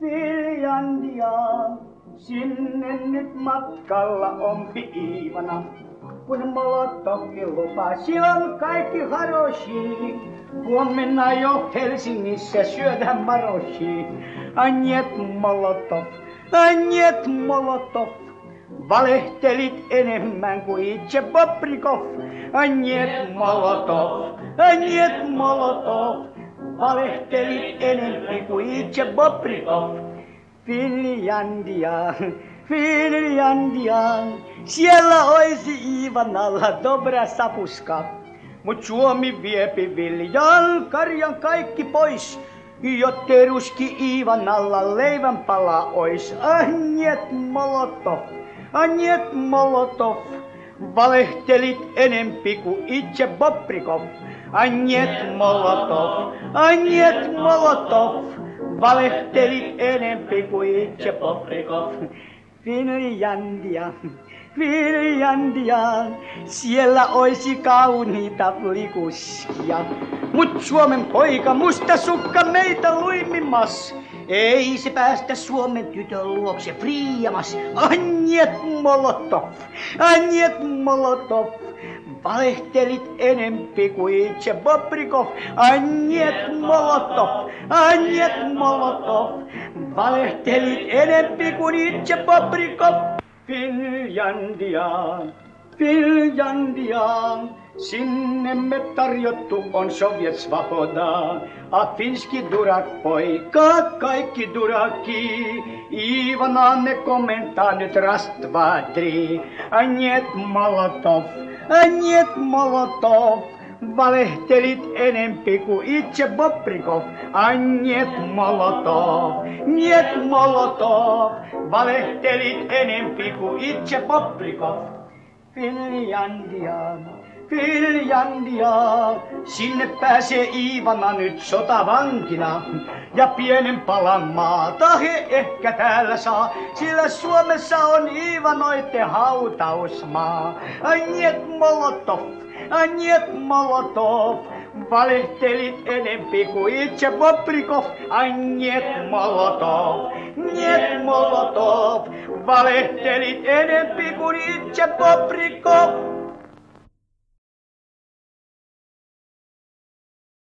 Finlandia, sinne nyt matkalla on Iivana. Kun Molotovkin lupasi, on kaikki haroshi. Huomenna jo Helsingissä syödään maroshi. Anjet Molotov, valehtelit enemmän kuin itse Bobrikov. Anjet Molotov, valehtelit enemmän kuin itse Bobrikov. Finlandia, siellä oisi Iivanalla dobra sapuska. Mut Suomi viepi viljan karjan kaikki pois, jottei ruski Iivanalla leivän pala ois. Anjet Molotov, valehtelit enempi kuin itse Bobrikov. Anjet Molotov, valehtelit enempi kuin itse Bobrikov. Finlandia, siellä oisi kauniita likuskia. Mut Suomen poika musta sukka meitä luimimmas. Ei se päästä Suomen tytön luokse friiamas. Anjet Molotov, valehtelit enempi kuin itse Bobrikov. Anjet Molotov, valehtelit enempi kuin itse Bobrikov. Finlandia, sinne me tarjottu on Sovjet Svaboda. A finski durak poika, kaikki duraki. Ivana ne komentaa nyt Rastvadri. Anjet Molotov, valehtelit enempi kuin itse Bobrikov. Anjet Molotov, valehtelit enempi kuin itse Bobrikov. Finlandia, sinne pääsee Iivana nyt sotavankina. Ja pienen palan maata he ehkä täällä saa, sillä Suomessa on Iivanoitten hautausmaa. Anjet Molotov, valehtelit enempi kuin itse Bobrikov. Anjet Molotov, valehtelit enempi kuin itse Bobrikov.